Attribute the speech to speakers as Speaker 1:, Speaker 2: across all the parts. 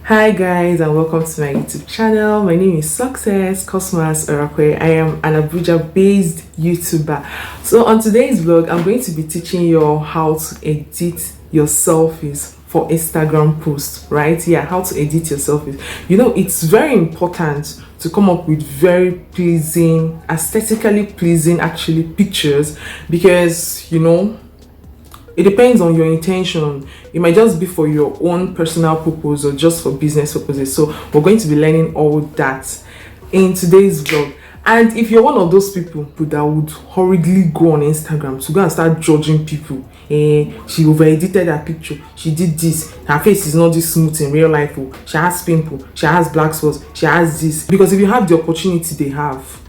Speaker 1: Hi guys, and welcome to my YouTube channel. My name is Success Cosmas Orakwe. I am an Abuja based YouTuber. So on today's vlog, I'm going to be teaching you all how to edit your selfies for Instagram posts, right? Yeah, how to edit your selfies. You know, it's very important to come up with very pleasing, aesthetically pleasing actually pictures, because it depends on your intention. It might just be for your own personal purpose or just for business purposes. So we're going to be learning all that in today's vlog. And if you're one of those people that would hurriedly go on Instagram to go and start judging people, she over edited her picture, she did this, her face is not this smooth in real life, she has pimple, she has black spots, she has this. Because if you have the opportunity they have,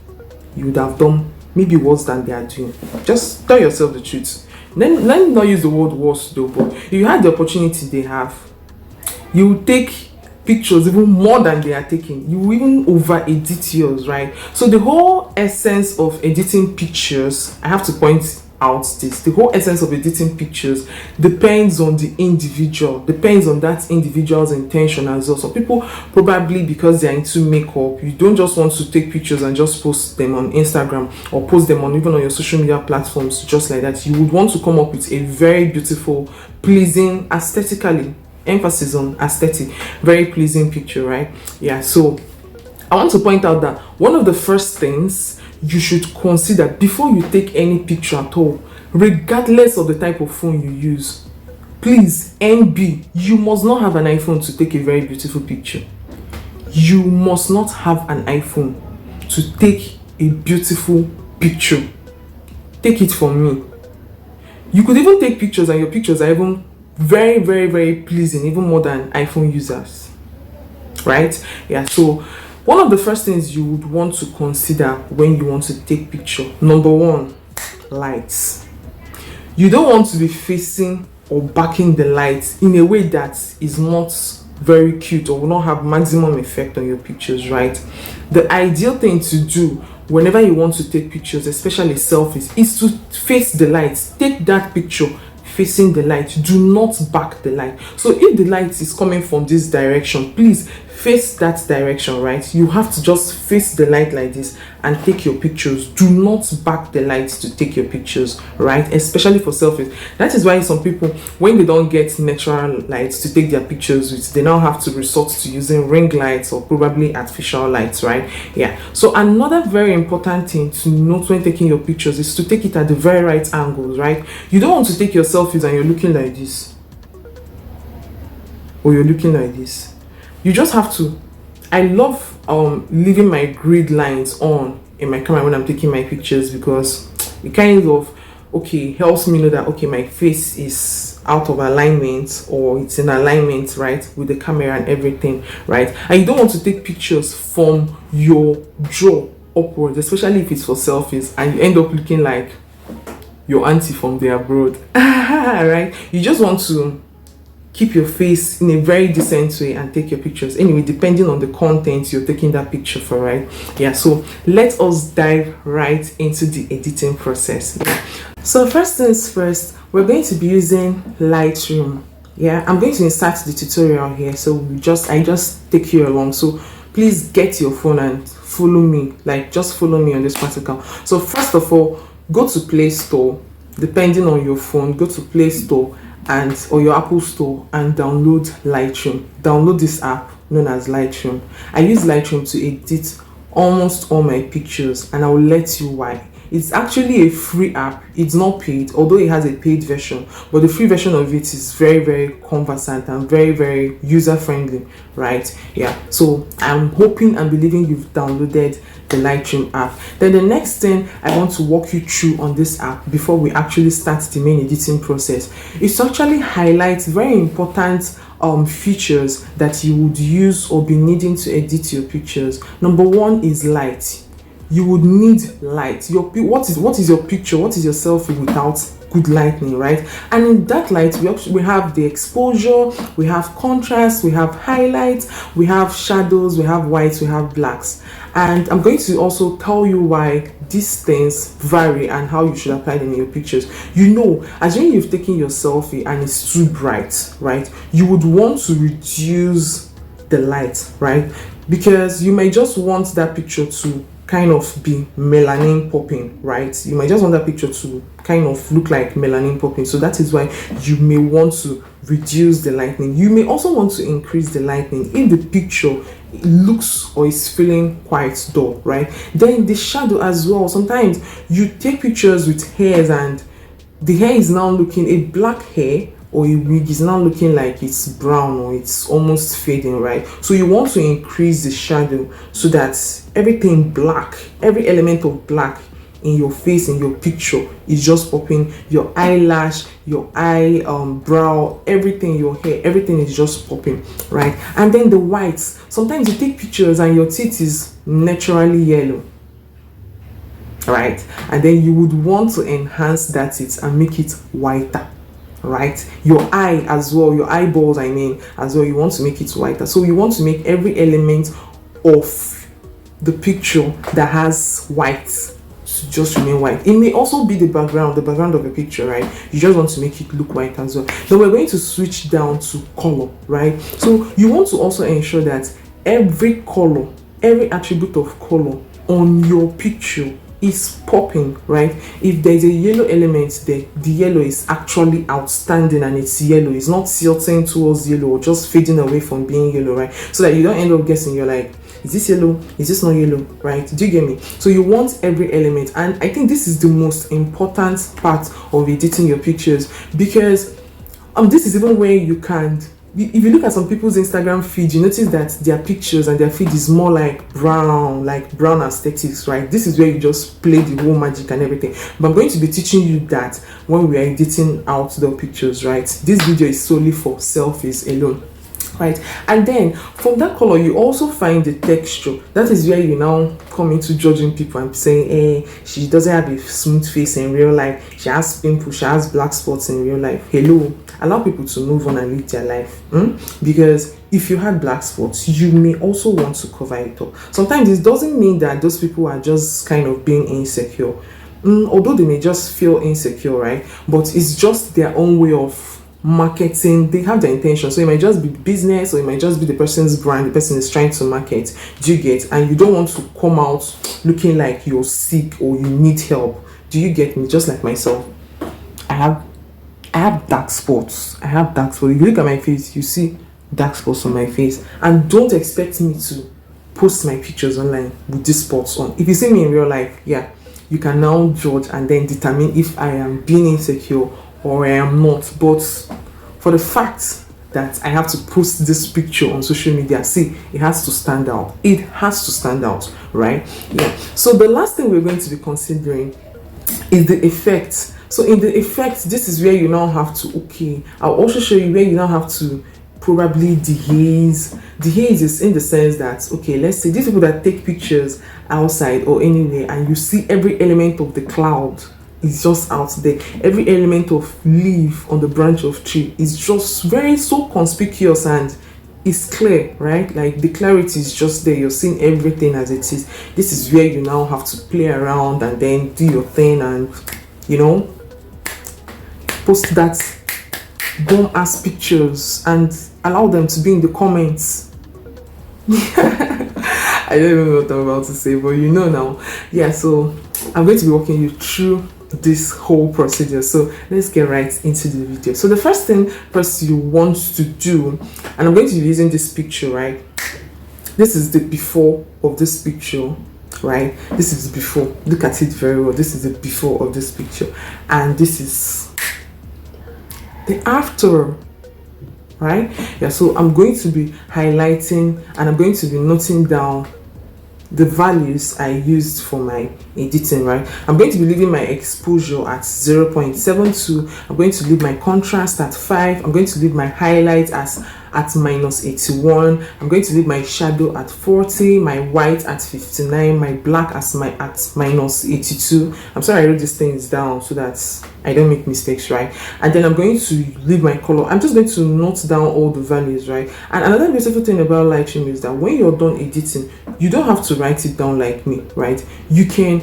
Speaker 1: you would have done maybe worse than they are doing. Just tell yourself the truth. Let me not use the word worse though, but if you had the opportunity they have, you will take pictures even more than they are taking. You will even over edit yours, right? So the whole essence of editing pictures, I have to point out this, the whole essence of editing pictures depends on the individual, depends on that individual's intention as well. So people, probably because they're into makeup, you don't just want to take pictures and just post them on Instagram or post them on even on your social media platforms just like that. You would want to come up with a very beautiful, pleasing, aesthetically, emphasis on aesthetic, very pleasing picture, right? Yeah, so I want to point out that one of the first things you should consider before you take any picture at all, regardless of the type of phone you use, please, NB, you must not have an iPhone to take a very beautiful picture. You must not have an iPhone to take a beautiful picture. Take it from me. You could even take pictures and your pictures are even very, very, very pleasing, even more than iPhone users, right? Yeah, so one of the first things you would want to consider when you want to take picture, number one, lights. You don't want to be facing or backing the lights in a way that is not very cute or will not have maximum effect on your pictures, right? The ideal thing to do whenever you want to take pictures, especially selfies, is to face the lights. Take that picture facing the light. Do not back the light. So if the light is coming from this direction, please face that direction, right? You have to just face the light like this and take your pictures. Do not back the lights to take your pictures, right? Especially for selfies. That is why some people, when they don't get natural lights to take their pictures with, they now have to resort to using ring lights or probably artificial lights, right? Yeah. So another very important thing to note when taking your pictures is to take it at the very right angles, right? You don't want to take your selfies and you're looking like this, or you're looking like this. You just have to. I love leaving my grid lines on in my camera when I'm taking my pictures, because it kind of helps me know that my face is out of alignment or it's in alignment, right, with the camera and everything, right? And you don't want to take pictures from your jaw upwards, especially if it's for selfies, and you end up looking like your auntie from the abroad. Right? You just want to keep your face in a very decent way and take your pictures, anyway, depending on the content you're taking that picture for, right? Yeah, so let us dive right into the editing process. Yeah. So first things first, we're going to be using Lightroom. Yeah, I'm going to insert the tutorial here, so I just take you along. So please get your phone and follow me, like just follow me on this practical. So first of all, go to Play Store. Depending on your phone, go to Play Store or your Apple Store and download Lightroom. Download this app known as Lightroom. I use Lightroom to edit almost all my pictures, and I will let you why. It's actually a free app. It's not paid, although it has a paid version, but the free version of it is very, very conversant and very, very user friendly, right? Yeah, so I'm hoping and believing you've downloaded the Lightroom app. Then the next thing I want to walk you through on this app before we actually start the main editing process is to actually highlight very important features that you would use or be needing to edit your pictures. Number one is light. You would need light. What is your picture? What is your selfie without good lighting, right? And in that light, we have the exposure, we have contrast, we have highlights, we have shadows, we have whites, we have blacks. And I'm going to also tell you why these things vary and how you should apply them in your pictures. Assuming you've taken your selfie and it's too bright, right? You would want to reduce the light, right? Because you may just want that picture to kind of be melanin popping, right? You might just want that picture to kind of look like melanin popping. So that is why you may want to reduce the lightening. You may also want to increase the lightening if the picture looks or is feeling quite dull, right? Then the shadow as well. Sometimes you take pictures with hairs and the hair is now looking, a black hair or a wig is now looking like it's brown or it's almost fading, right? So you want to increase the shadow so that everything black, every element of black in your face, in your picture, is just popping. Your eyelash, your brow, everything, your hair, everything is just popping, right? And then the whites. Sometimes you take pictures and your teeth is naturally yellow, right? And then you would want to enhance that teeth and make it whiter, right? Your eye as well, your eyeballs, I mean, as well, you want to make it whiter. So you want to make every element of the picture that has white to just remain white. It may also be the background of the picture, right? You just want to make it look white as well. Then we're going to switch down to color, right? So you want to also ensure that every color, every attribute of color on your picture is popping, right? If there's a yellow element there, the yellow is actually outstanding and it's yellow. It's not tilting towards yellow or just fading away from being yellow, right? So that you don't end up guessing, you're like, is this yellow? Is this not yellow? Right? Do you get me? So you want every element, and I think this is the most important part of editing your pictures, because this is even where you can, if you look at some people's Instagram feed, you notice that their pictures and their feed is more like brown aesthetics, right? This is where you just play the whole magic and everything. But I'm going to be teaching you that when we are editing outdoor pictures, right? This video is solely for selfies alone, right? And then from that color, you also find the texture. That is where you now come into judging people and saying, hey, she doesn't have a smooth face in real life, she has pimples, she has black spots in real life. Hello, allow people to move on and live their life, because if you had black spots, you may also want to cover it up. Sometimes it doesn't mean that those people are just kind of being insecure, although they may just feel insecure, right? But it's just their own way of marketing. They have the intention, so it might just be business, or it might just be the person's brand the person is trying to market. Do you get? And you don't want to come out looking like you're sick or you need help. Do you get me? Just like myself, I have dark spots. I have dark spots. If you look at my face, you see dark spots on my face. And don't expect me to post my pictures online with these spots on. If you see me in real life, yeah, you can now judge and then determine if I am being insecure or I am not. But for the fact that I have to post this picture on social media, see, it has to stand out. It has to stand out, right? Yeah. So the last thing we're going to be considering is the effect. So in the effect, this is where you now have to, okay, I'll also show you where you now have to probably dehaze. Dehaze is in the sense that, okay, let's say these people that take pictures outside or anywhere and you see every element of the cloud is just out there. Every element of leaf on the branch of tree is just so conspicuous and it's clear, right? Like the clarity is just there. You're seeing everything as it is. This is where you now have to play around and then do your thing and, you know, post that bomb ass pictures and allow them to be in the comments. I don't even know what I'm about to say, but you know now. Yeah, so I'm going to be walking you through this whole procedure. So let's get right into the video. So the first thing you want to do, and I'm going to be using this picture, right? This is the before of this picture, right? This is before. Look at it very well. This is the before of this picture, and this is the after, right? Yeah, so I'm going to be highlighting and I'm going to be noting down the values I used for my editing, right? I'm going to be leaving my exposure at 0.72. I'm going to leave my contrast at 5. I'm going to leave my highlight as at -81. I'm going to leave my shadow at 40, my white at 59, my black at -82. I'm sorry I wrote these things down so that I don't make mistakes, right? And then I'm going to leave my color. I'm just going to note down all the values, right? And another beautiful thing about Lightroom is that when you're done editing, you don't have to write it down like me, right? You can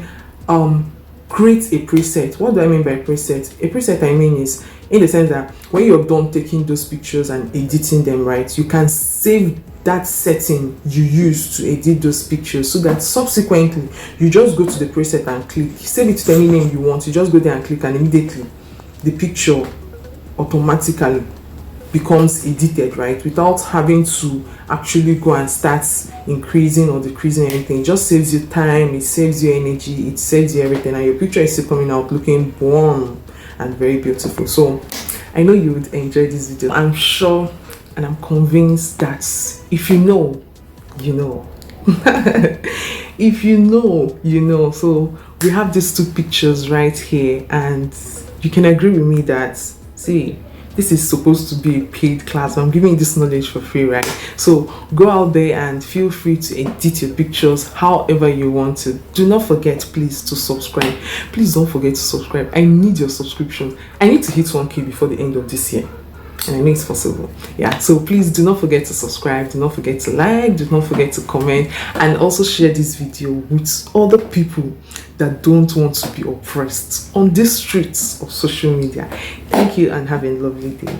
Speaker 1: create a preset. What do I mean by preset? A preset, I mean, is in the sense that when you're done taking those pictures and editing them, right, you can save that setting you use to edit those pictures, so that subsequently you just go to the preset and click, save it to any name you want, you just go there and click, and immediately the picture automatically becomes edited, right, without having to actually go and start increasing or decreasing anything. It just saves you time, it saves you energy, it saves you everything, and your picture is still coming out looking warm and very beautiful. So I know you would enjoy this video. I'm sure and I'm convinced that if you know, you know. If you know, you know. So we have these two pictures right here, and you can agree with me that, see, this is supposed to be a paid class. I'm giving this knowledge for free, right? So go out there and feel free to edit your pictures however you want to. Do not forget, please, to subscribe. Please don't forget to subscribe. I need your subscriptions. I need to hit 1K before the end of this year, and I know it's possible. Yeah, so please do not forget to subscribe, do not forget to like, do not forget to comment, and also share this video with other people that don't want to be oppressed on these streets of social media. Thank you and have a lovely day.